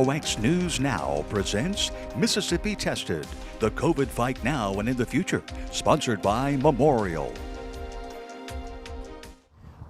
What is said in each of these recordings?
KROX News Now presents Mississippi Tested, the COVID fight now and in the future, sponsored by Memorial.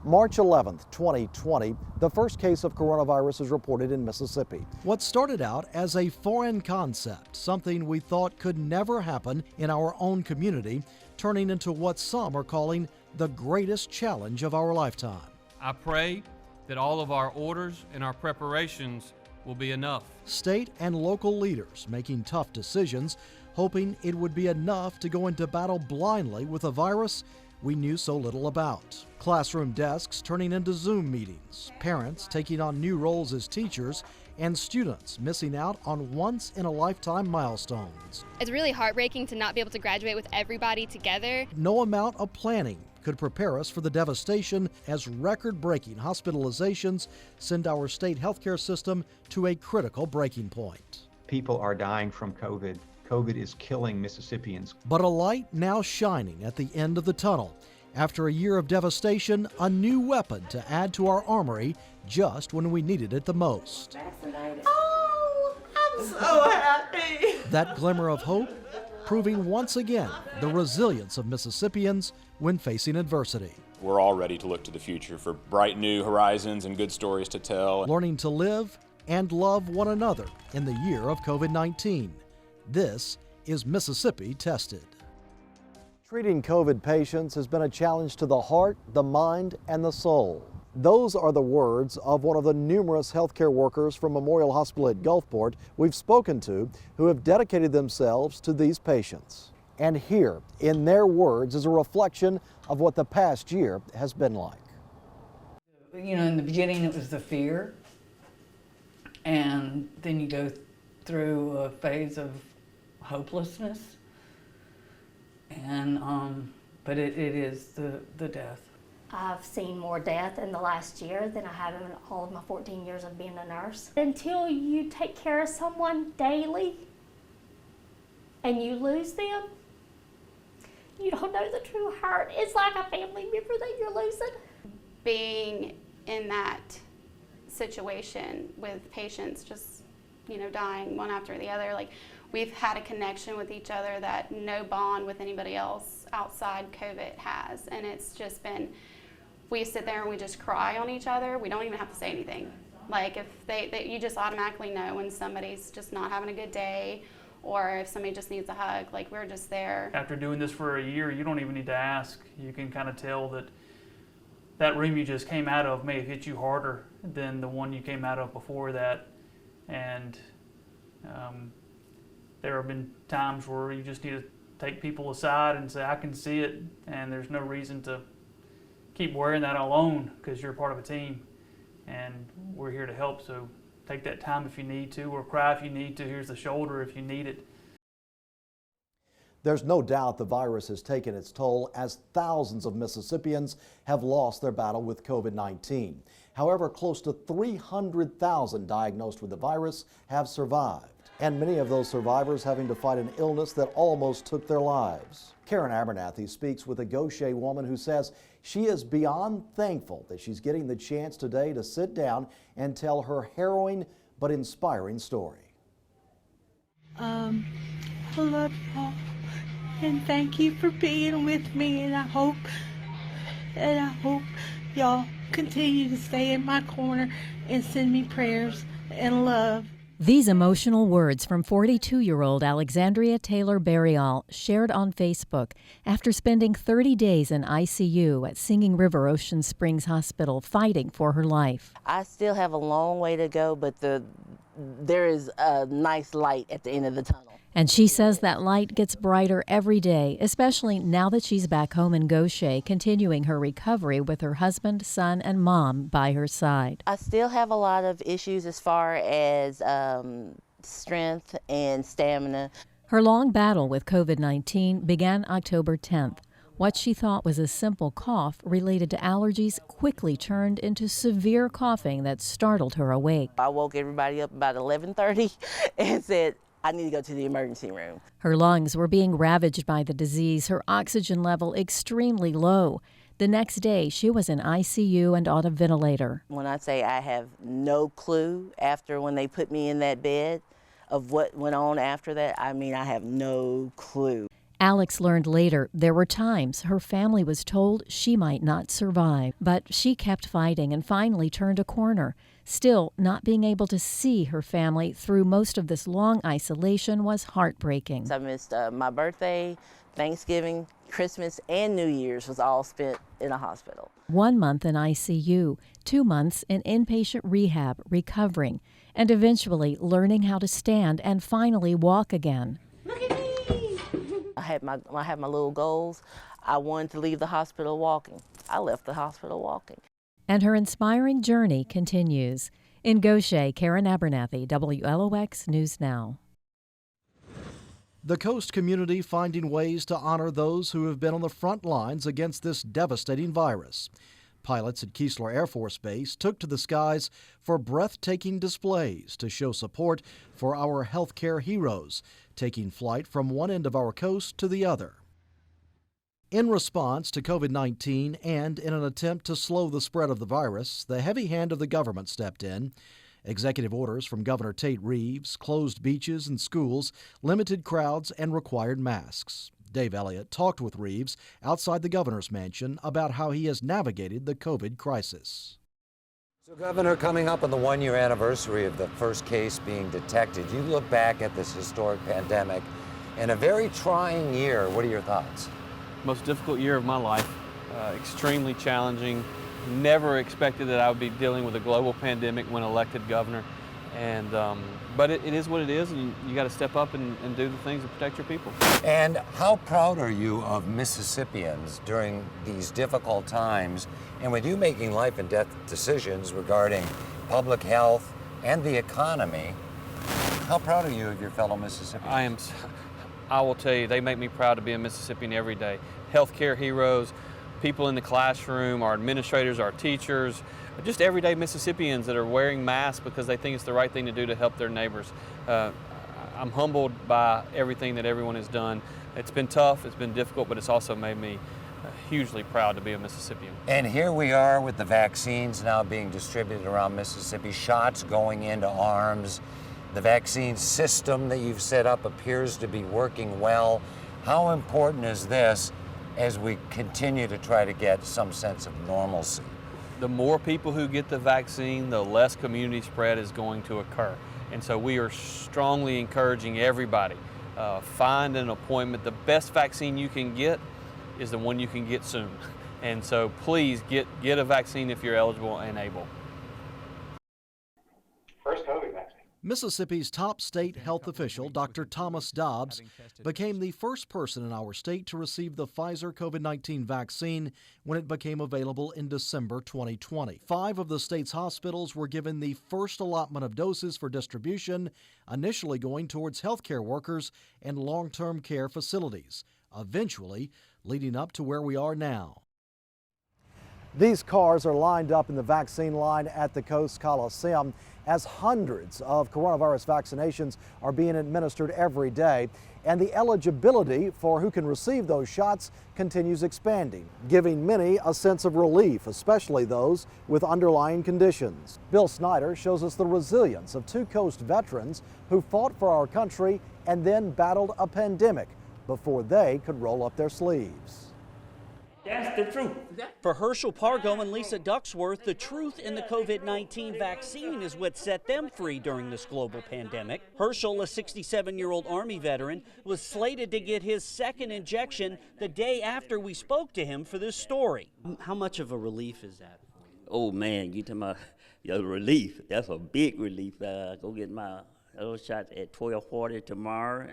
March 11th, 2020, the first case of coronavirus is reported in Mississippi. What started out as a foreign concept, something we thought could never happen in our own community, turning into what some are calling the greatest challenge of our lifetime. I pray that all of our orders and our preparations will be enough. State and local leaders making tough decisions, hoping it would be enough to go into battle blindly with a virus we knew so little about. Classroom desks turning into Zoom meetings, parents taking on new roles as teachers, and students missing out on once-in-a-lifetime milestones. It's really heartbreaking to not be able to graduate with everybody together. No amount of planning could prepare us for the devastation as record-breaking hospitalizations send our state healthcare system to a critical breaking point. People are dying from COVID. COVID is killing Mississippians. But a light now shining at the end of the tunnel. After a year of devastation, a new weapon to add to our armory just when we needed it the most. Oh, I'm so happy. That glimmer of hope proving once again the resilience of Mississippians when facing adversity. We're all ready to look to the future for bright new horizons and good stories to tell. Learning to live and love one another in the year of COVID-19. This is Mississippi Tested. Treating COVID patients has been a challenge to the heart, the mind, and the soul. Those are the words of one of the numerous healthcare workers from Memorial Hospital at Gulfport we've spoken to who have dedicated themselves to these patients. And here, in their words, is a reflection of what the past year has been like. You know, in the beginning it was the fear, and then you go through a phase of hopelessness, and but it is the death. I've seen more death in the last year than I have in all of my 14 years of being a nurse. Until you take care of someone daily and you lose them, you don't know the true hurt. It's like a family member that you're losing. Being in that situation with patients just, you know, dying one after the other, like, we've had a connection with each other that no bond with anybody else outside COVID has. And it's just been, we sit there and we just cry on each other. We don't even have to say anything. Like, if you just automatically know when somebody's just not having a good day, or if somebody just needs a hug. Like, we're just there. After doing this for a year, you don't even need to ask. You can kind of tell that that room you just came out of may have hit you harder than the one you came out of before that. And there have been times where you just need to take people aside and say, I can see it, and there's no reason to keep wearing that alone because you're part of a team, and we're here to help. So take that time if you need to, or cry if you need to. Here's the shoulder if you need it. There's no doubt the virus has taken its toll as thousands of Mississippians have lost their battle with COVID-19. However, close to 300,000 diagnosed with the virus have survived, and many of those survivors having to fight an illness that almost took their lives. Karen Abernathy speaks with a Gaucher woman who says she is beyond thankful that she's getting the chance today to sit down and tell her harrowing but inspiring story. I love y'all, and thank you for being with me, and I hope y'all continue to stay in my corner and send me prayers and love. These emotional words from 42-year-old Alexandria Taylor Berryall shared on Facebook after spending 30 days in ICU at Singing River Ocean Springs Hospital fighting for her life. I still have a long way to go, but there is a nice light at the end of the tunnel. And she says that light gets brighter every day, especially now that she's back home in Gaucher, continuing her recovery with her husband, son, and mom by her side. I still have a lot of issues as far as strength and stamina. Her long battle with COVID-19 began October 10th. What she thought was a simple cough related to allergies quickly turned into severe coughing that startled her awake. I woke everybody up about 11:30 and said, I need to go to the emergency room. Her lungs were being ravaged by the disease, her oxygen level extremely low. The next day, she was in ICU and on a ventilator. When I say I have no clue after when they put me in that bed of what went on after that, I mean, I have no clue. Alex learned later there were times her family was told she might not survive, but she kept fighting and finally turned a corner. Still, not being able to see her family through most of this long isolation was heartbreaking. I missed my birthday, Thanksgiving, Christmas, and New Year's was all spent in a hospital. 1 month in ICU, 2 months in inpatient rehab, recovering, and eventually learning how to stand and finally walk again. I had my little goals. I wanted to leave the hospital walking. I left the hospital walking. And her inspiring journey continues. In Gaucher, Karen Abernathy, WLOX News Now. The Coast community finding ways to honor those who have been on the front lines against this devastating virus. Pilots at Keesler Air Force Base took to the skies for breathtaking displays to show support for our healthcare heroes, taking flight from one end of our coast to the other. In response to COVID-19 and in an attempt to slow the spread of the virus, the heavy hand of the government stepped in. Executive orders from Governor Tate Reeves closed beaches and schools, limited crowds, and required masks. Dave Elliott talked with Reeves outside the governor's mansion about how he has navigated the COVID crisis. So, Governor, coming up on the one-year anniversary of the first case being detected, you look back at this historic pandemic and a very trying year. What are your thoughts? Most difficult year of my life, extremely challenging. Never expected that I would be dealing with a global pandemic when elected governor. And but it is what it is, and you got to step up and do the things to protect your people. And how proud are you of Mississippians during these difficult times, and with you making life and death decisions regarding public health and the economy? How proud are you of your fellow Mississippians? I will tell you, they make me proud to be a Mississippian every day. Healthcare heroes, people in the classroom, our administrators, our teachers, just everyday Mississippians that are wearing masks because they think it's the right thing to do to help their neighbors. I'm humbled by everything that everyone has done. It's been tough, it's been difficult, but it's also made me hugely proud to be a Mississippian. And here we are with the vaccines now being distributed around Mississippi, shots going into arms. The vaccine system that you've set up appears to be working well. How important is this as we continue to try to get some sense of normalcy? The more people who get the vaccine, the less community spread is going to occur. And so we are strongly encouraging everybody, find an appointment. The best vaccine you can get is the one you can get soon. And so please get a vaccine if you're eligible and able. First COVID vaccine. Mississippi's top state health official, Dr. Thomas Dobbs, became the first person in our state to receive the Pfizer COVID-19 vaccine when it became available in December 2020. 5 of the state's hospitals were given the first allotment of doses for distribution, initially going towards healthcare workers and long-term care facilities, eventually leading up to where we are now. These cars are lined up in the vaccine line at the Coast Coliseum as hundreds of coronavirus vaccinations are being administered every day, and the eligibility for who can receive those shots continues expanding, giving many a sense of relief, especially those with underlying conditions. Bill Snyder shows us the resilience of 2 Coast veterans who fought for our country and then battled a pandemic before they could roll up their sleeves. That's the truth. For Herschel Pargo and Lisa Ducksworth, the truth in the COVID-19 vaccine is what set them free during this global pandemic. Herschel, a 67-year-old Army veteran, was slated to get his second injection the day after we spoke to him for this story. How much of a relief is that? Oh man, you talking about relief? That's a big relief. Go get my other shot at 12:40 tomorrow.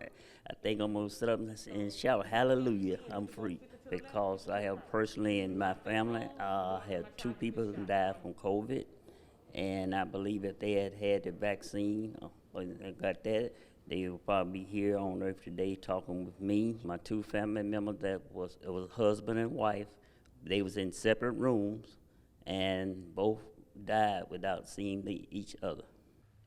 I think I'm gonna sit up and shout hallelujah, I'm free. Because I have personally in my family, had 2 people who died from COVID, and I believe if they had had the vaccine or got that, they would probably be here on earth today talking with me. My 2 family members it was husband and wife. They was in separate rooms, and both died without seeing each other.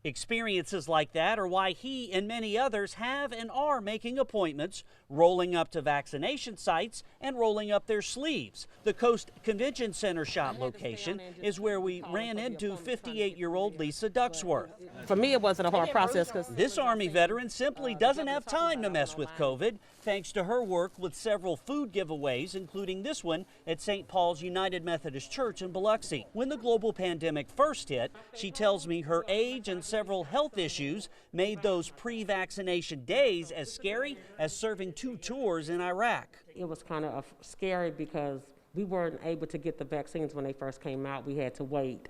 Experiences like that are why he and many others have and are making appointments, rolling up to vaccination sites and rolling up their sleeves. The Coast Convention Center shot location is where we ran into 58-year-old Lisa Ducksworth. For me, it wasn't a hard process because This Army veteran simply doesn't have time to mess with COVID, thanks to her work with several food giveaways, including this one at St. Paul's United Methodist Church in Biloxi. When the global pandemic first hit, she tells me her age and several health issues made those pre-vaccination days as scary as serving 2 tours in Iraq. it was kind of scary because we weren't able to get the vaccines when they first came out. We had to wait.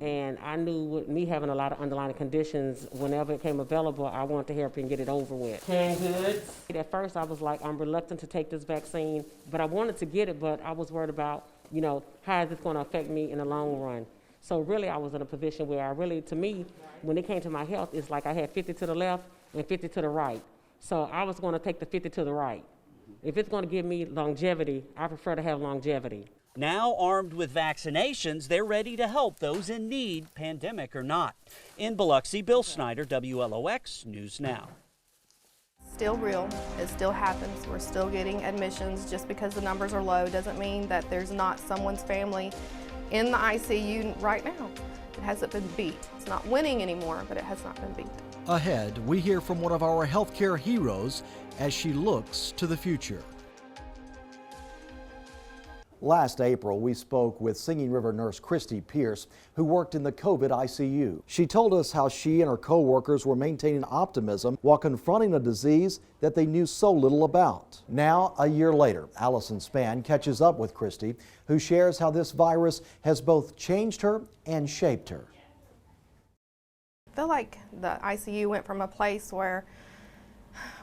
And I knew with me having a lot of underlying conditions, whenever it came available, I wanted to help and get it over with. Canned goods. At first I was like, I'm reluctant to take this vaccine, but I wanted to get it, but I was worried about, you know, how is this going to affect me in the long run? So really I was in a position where I really, to me, when it came to my health, it's like I had 50 to the left and 50 to the right. So I was going to take the 50 to the right. If it's going to give me longevity, I prefer to have longevity. Now armed with vaccinations, they're ready to help those in need, pandemic or not. In Biloxi, Bill Snyder, WLOX News Now. Still real. It still happens. We're still getting admissions. Just because the numbers are low doesn't mean that there's not someone's family in the ICU right now. It hasn't been beat. It's not winning anymore, but it has not been beat. Ahead, we hear from one of our healthcare heroes as she looks to the future. Last April, we spoke with Singing River nurse Christy Pierce, who worked in the COVID ICU. She told us how she and her co-workers were maintaining optimism while confronting a disease that they knew so little about. Now, a year later, Allison Spann catches up with Christy, who shares how this virus has both changed her and shaped her. I feel like the ICU went from a place where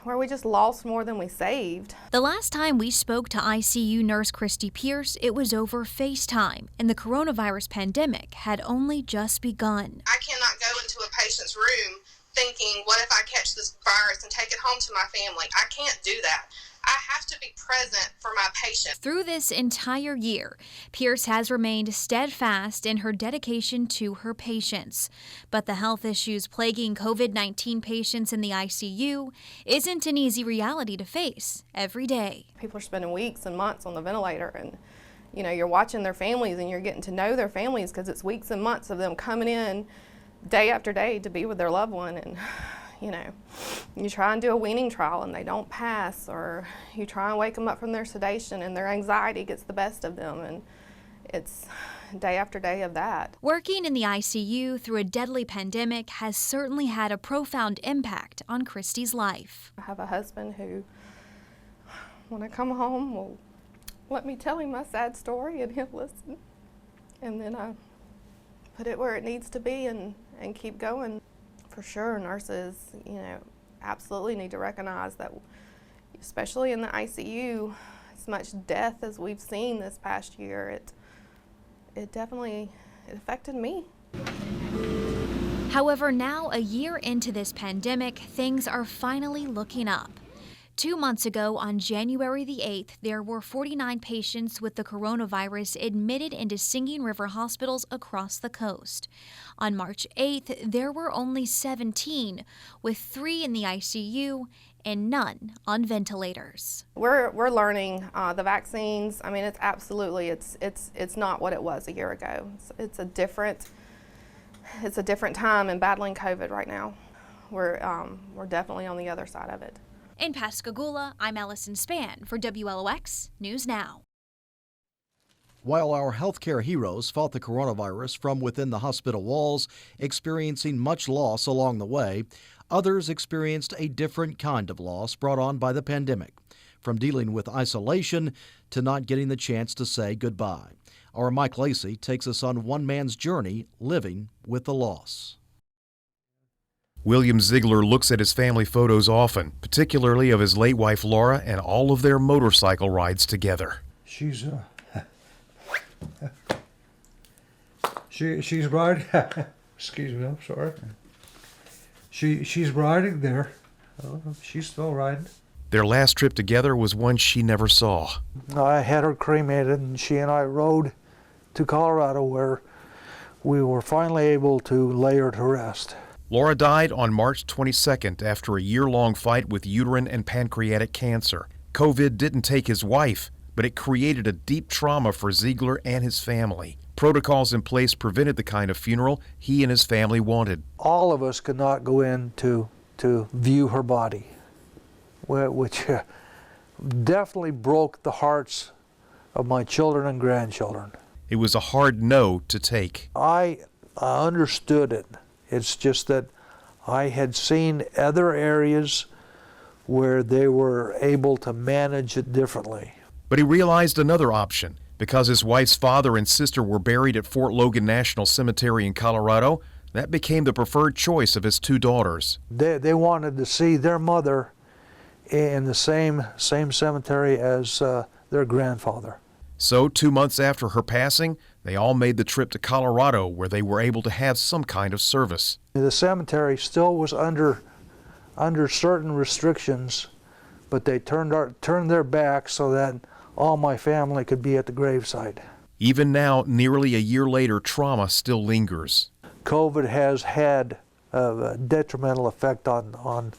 we just lost more than we saved. The last time we spoke to ICU nurse Christy Pierce, it was over FaceTime, and the coronavirus pandemic had only just begun. I cannot go into a patient's room thinking, what if I catch this virus and take it home to my family? I can't do that. I have to be present for my patient. Through this entire year, Pierce has remained steadfast in her dedication to her patients. But the health issues plaguing COVID-19 patients in the ICU isn't an easy reality to face every day. People are spending weeks and months on the ventilator, and you know, you're watching their families and you're getting to know their families because it's weeks and months of them coming in day after day to be with their loved one. And you know, you try and do a weaning trial and they don't pass, or you try and wake them up from their sedation and their anxiety gets the best of them, and it's day after day of that. Working in the ICU through a deadly pandemic has certainly had a profound impact on Christy's life. I have a husband who, when I come home, will let me tell him my sad story and he'll listen. And then I put it where it needs to be and keep going. For sure, nurses, you know, absolutely need to recognize that, especially in the ICU, as much death as we've seen this past year, it definitely affected me. However, now a year into this pandemic, things are finally looking up. 2 months ago, on January the 8th, there were 49 patients with the coronavirus admitted into Singing River hospitals across the coast. On March 8th, there were only 17, with 3 in the ICU and none on ventilators. We're learning the vaccines. I mean, it's absolutely, it's not what it was a year ago. It's a different time in battling COVID right now. We're definitely on the other side of it. In Pascagoula, I'm Allison Spann for WLOX News Now. While our healthcare heroes fought the coronavirus from within the hospital walls, experiencing much loss along the way, others experienced a different kind of loss brought on by the pandemic, from dealing with isolation to not getting the chance to say goodbye. Our Mike Lacey takes us on one man's journey living with the loss. William Ziegler looks at his family photos often, particularly of his late wife Laura and all of their motorcycle rides together. She's riding. Excuse me, I'm sorry. She's riding there. She's still riding. Their last trip together was one she never saw. I had her cremated, and she and I rode to Colorado, where we were finally able to lay her to rest. Laura died on March 22nd after a year-long fight with uterine and pancreatic cancer. COVID didn't take his wife, but it created a deep trauma for Ziegler and his family. Protocols in place prevented the kind of funeral he and his family wanted. All of us could not go in to view her body, which definitely broke the hearts of my children and grandchildren. It was a hard no to take. I understood it. It's just that I had seen other areas where they were able to manage it differently. But he realized another option. Because his wife's father and sister were buried at Fort Logan National Cemetery in Colorado, that became the preferred choice of his two daughters. They wanted to see their mother in the same cemetery as their grandfather. So 2 months after her passing, they all made the trip to Colorado, where they were able to have some kind of service. The cemetery still was under certain restrictions, but they turned their back so that all my family could be at the gravesite. Even now, nearly a year later, trauma still lingers. COVID has had a detrimental effect on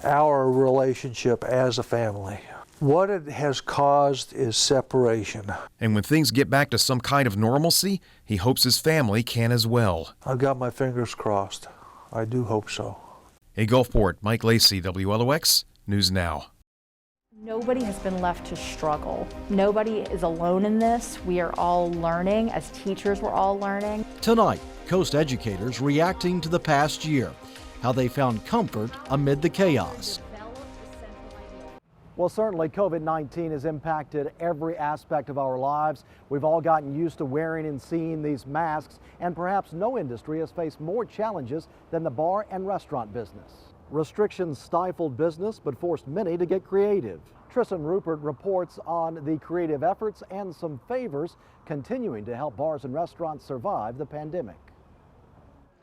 our relationship as a family. What it has caused is separation. And when things get back to some kind of normalcy, he hopes his family can as well. I've got my fingers crossed. I do hope so. In Gulfport, Mike Lacey, WLOX News Now. Nobody has been left to struggle. Nobody is alone in this. We are all learning. As teachers, we're all learning. Tonight, Coast educators reacting to the past year, how they found comfort amid the chaos. Well, certainly COVID-19 has impacted every aspect of our lives. We've all gotten used to wearing and seeing these masks, and perhaps no industry has faced more challenges than the bar and restaurant business. Restrictions stifled business but forced many to get creative. Tristan Rupert reports on the creative efforts and some favors continuing to help bars and restaurants survive the pandemic.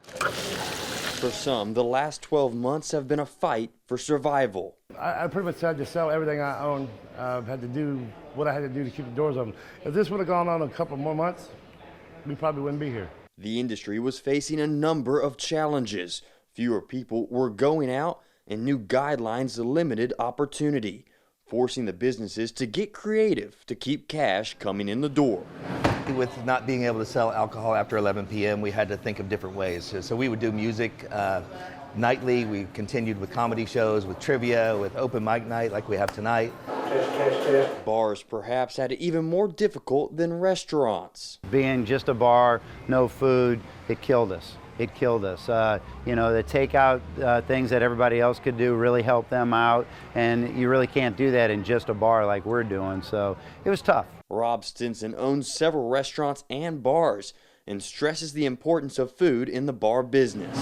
For some, the last 12 months have been a fight for survival. I pretty much had to sell everything I own. Had to do what I had to do to keep the doors open. If this would have gone on a couple more months, we probably wouldn't be here. The industry was facing a number of challenges. Fewer people were going out, and new guidelines limited opportunity, forcing the businesses to get creative to keep cash coming in the door. With not being able to sell alcohol after 11 p.m., we had to think of different ways. So we would do music nightly. We continued with comedy shows, with trivia, with open mic night like we have tonight. Bars perhaps had it even more difficult than restaurants. Being just a bar, no food, it killed us. It killed us. You know, the takeout things that everybody else could do really helped them out, and you really can't do that in just a bar like we're doing, so it was tough. Rob Stinson owns several restaurants and bars and stresses the importance of food in the bar business.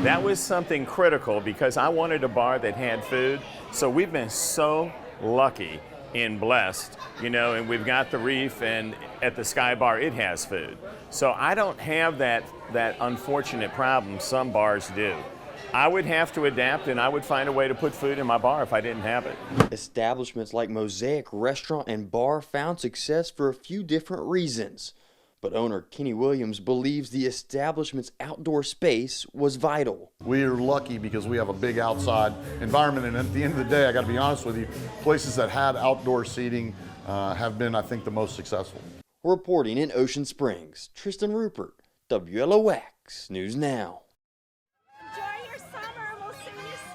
That was something critical because I wanted a bar that had food, so we've been so lucky and blessed, you know, and we've got the Reef, and at the Sky Bar it has food. So I don't have that unfortunate problem some bars do. I would have to adapt, and I would find a way to put food in my bar if I didn't have it. Establishments like Mosaic Restaurant and Bar found success for a few different reasons. But owner Kenny Williams believes the establishment's outdoor space was vital. We're lucky because we have a big outside environment, and at the end of the day, I got to be honest with you, places that had outdoor seating have been, I think, the most successful. Reporting in Ocean Springs, Tristan Rupert, WLOX News Now.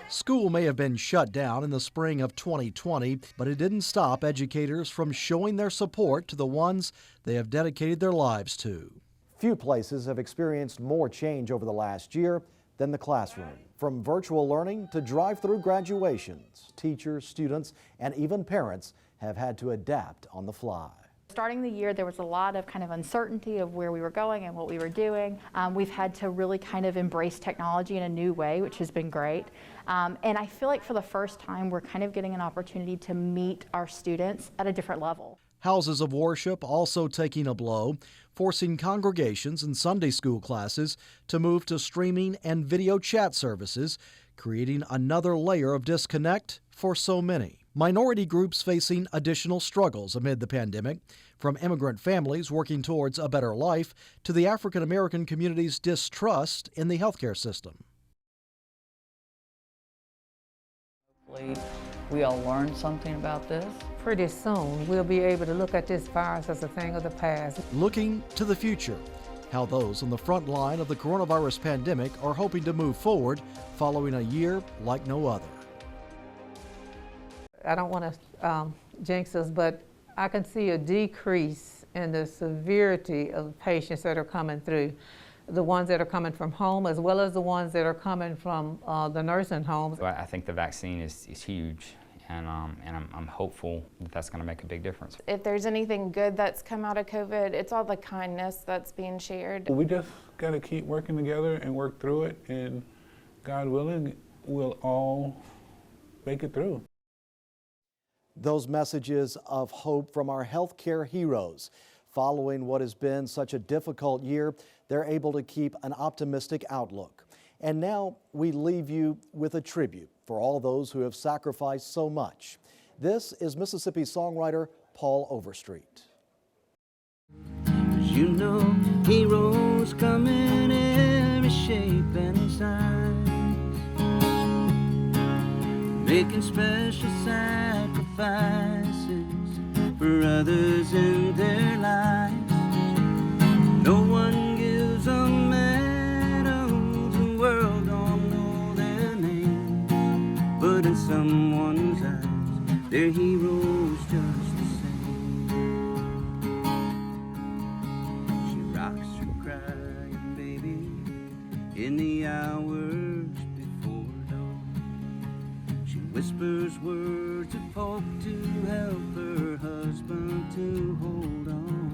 School may have been shut down in the spring of 2020, but it didn't stop educators from showing their support to the ones they have dedicated their lives to. Few places have experienced more change over the last year than the classroom. From virtual learning to drive-through graduations, teachers, students, and even parents have had to adapt on the fly. Starting the year, there was a lot of kind of uncertainty of where we were going and what we were doing. We've had to really kind of embrace technology in a new way, which has been great. And I feel like for the first time, we're kind of getting an opportunity to meet our students at a different level. Houses of worship also taking a blow, forcing congregations and Sunday school classes to move to streaming and video chat services, creating another layer of disconnect for so many. Minority groups facing additional struggles amid the pandemic, from immigrant families working towards a better life to the African American community's distrust in the healthcare system. Hopefully, we all learn something about this. Pretty soon, we'll be able to look at this virus as a thing of the past. Looking to the future, how those on the front line of the coronavirus pandemic are hoping to move forward following a year like no other. I don't want to jinx us, but I can see a decrease in the severity of patients that are coming through. The ones that are coming from home, as well as the ones that are coming from the nursing homes. I think the vaccine is huge, and I'm hopeful that that's going to make a big difference. If there's anything good that's come out of COVID, it's all the kindness that's being shared. We just got to keep working together and work through it, and God willing, we'll all make it through. Those messages of hope from our healthcare heroes. Following what has been such a difficult year, they're able to keep an optimistic outlook. And now we leave you with a tribute for all those who have sacrificed so much. This is Mississippi songwriter Paul Overstreet. You know, heroes come in every shape and size, making special sacrifices for others in their lives. No one gives a medal, the world don't know their name, but in someone's eyes, they're heroes just the same. She rocks her crying baby in the hours before dawn. She whispers words of hope to help her husband to hold on.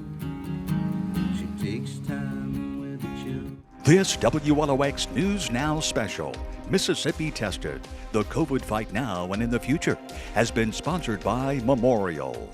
She takes time with the children. This WLOX News Now special, Mississippi Tested, the COVID fight now and in the future, has been sponsored by Memorial.